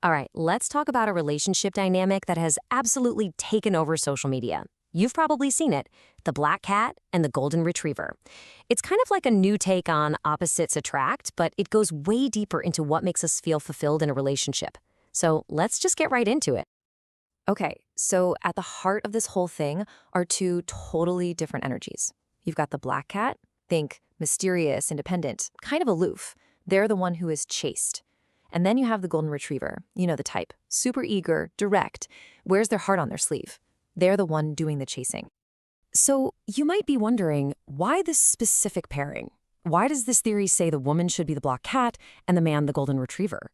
All right, let's talk about a relationship dynamic that has absolutely taken over social media. You've probably seen it, the black cat and the golden retriever. It's kind of like a new take on opposites attract, but it goes way deeper into what makes us feel fulfilled in a relationship. So let's just get right into it. Okay, so at the heart of this whole thing are two totally different energies. You've got the black cat, think mysterious, independent, kind of aloof. They're the one who is chaste. And then you have the golden retriever, you know the type, super eager, direct, wears their heart on their sleeve. They're the one doing the chasing. So you might be wondering, why this specific pairing? Why does this theory say the woman should be the black cat and the man the golden retriever?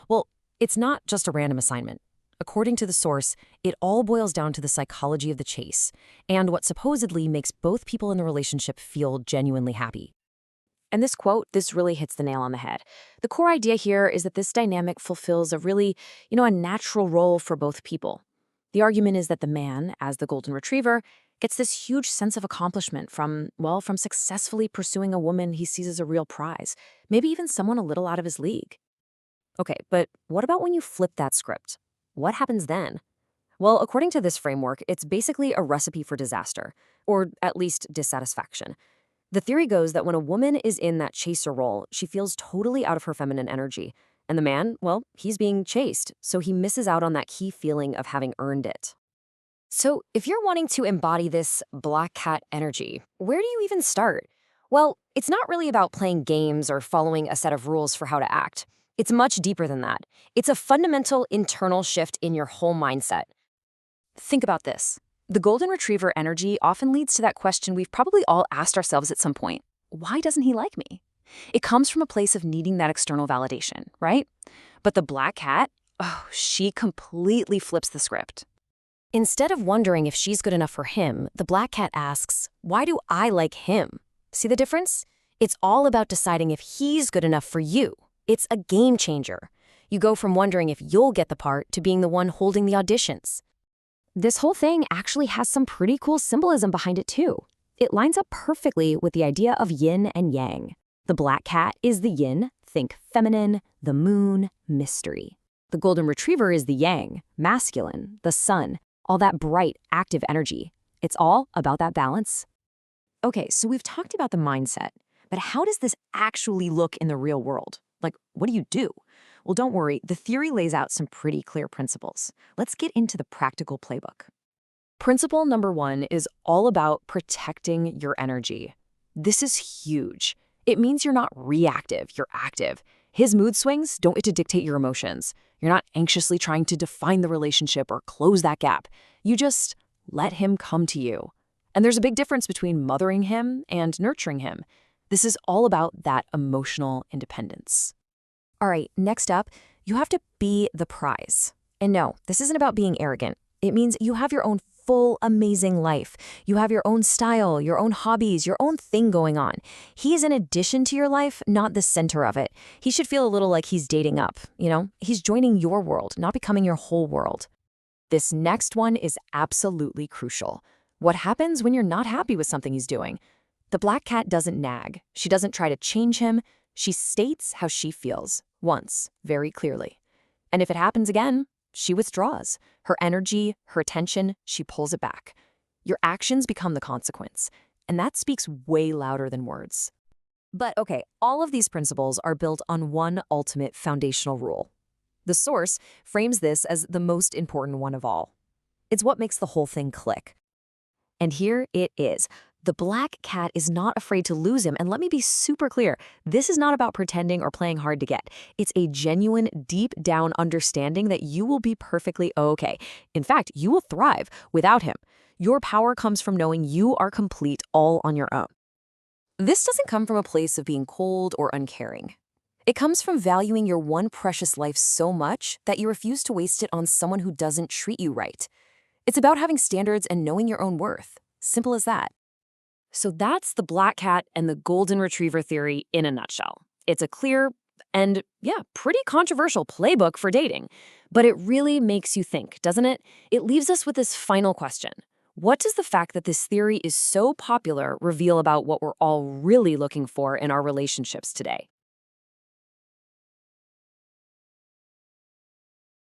Well, it's not just a random assignment. According to the source, it all boils down to the psychology of the chase and what supposedly makes both people in the relationship feel genuinely happy. And this quote, this really hits the nail on the head. The core idea here is that this dynamic fulfills a really, a natural role for both people. The argument is that the man, as the golden retriever, gets this huge sense of accomplishment from successfully pursuing a woman he sees as a real prize, maybe even someone a little out of his league. Okay, but what about when you flip that script? What happens then? Well, according to this framework, it's basically a recipe for disaster, or at least dissatisfaction. The theory goes that when a woman is in that chaser role, she feels totally out of her feminine energy. And the man, well, he's being chased, so he misses out on that key feeling of having earned it. So if you're wanting to embody this black cat energy, where do you even start? Well, it's not really about playing games or following a set of rules for how to act. It's much deeper than that. It's a fundamental internal shift in your whole mindset. Think about this. The golden retriever energy often leads to that question we've probably all asked ourselves at some point. Why doesn't he like me? It comes from a place of needing that external validation, right? But the black cat, she completely flips the script. Instead of wondering if she's good enough for him, the black cat asks, why do I like him? See the difference? It's all about deciding if he's good enough for you. It's a game changer. You go from wondering if you'll get the part to being the one holding the auditions. This whole thing actually has some pretty cool symbolism behind it too. It lines up perfectly with the idea of yin and yang. The black cat is the yin, think feminine, the moon, mystery. The golden retriever is the yang, masculine, the sun, all that bright, active energy. It's all about that balance. Okay, so we've talked about the mindset, but how does this actually look in the real world? Like, what do you do? Well, don't worry, the theory lays out some pretty clear principles. Let's get into the practical playbook. Principle number 1 is all about protecting your energy. This is huge. It means you're not reactive, you're active. His mood swings don't get to dictate your emotions. You're not anxiously trying to define the relationship or close that gap. You just let him come to you. And there's a big difference between mothering him and nurturing him. This is all about that emotional independence. All right, next up, you have to be the prize. And no, this isn't about being arrogant. It means you have your own full, amazing life. You have your own style, your own hobbies, your own thing going on. He is an addition to your life, not the center of it. He should feel a little like he's dating up, He's joining your world, not becoming your whole world. This next one is absolutely crucial. What happens when you're not happy with something he's doing? The black cat doesn't nag. She doesn't try to change him. She states how she feels, once, very clearly. And if it happens again, she withdraws. Her energy, her attention, she pulls it back. Your actions become the consequence, and that speaks way louder than words. But okay, all of these principles are built on one ultimate foundational rule. The source frames this as the most important one of all. It's what makes the whole thing click. And here it is. The black cat is not afraid to lose him, and let me be super clear, this is not about pretending or playing hard to get. It's a genuine, deep-down understanding that you will be perfectly okay. In fact, you will thrive without him. Your power comes from knowing you are complete all on your own. This doesn't come from a place of being cold or uncaring. It comes from valuing your one precious life so much that you refuse to waste it on someone who doesn't treat you right. It's about having standards and knowing your own worth. Simple as that. So that's the black cat and the golden retriever theory in a nutshell. It's a clear and, pretty controversial playbook for dating. But it really makes you think, doesn't it? It leaves us with this final question. What does the fact that this theory is so popular reveal about what we're all really looking for in our relationships today?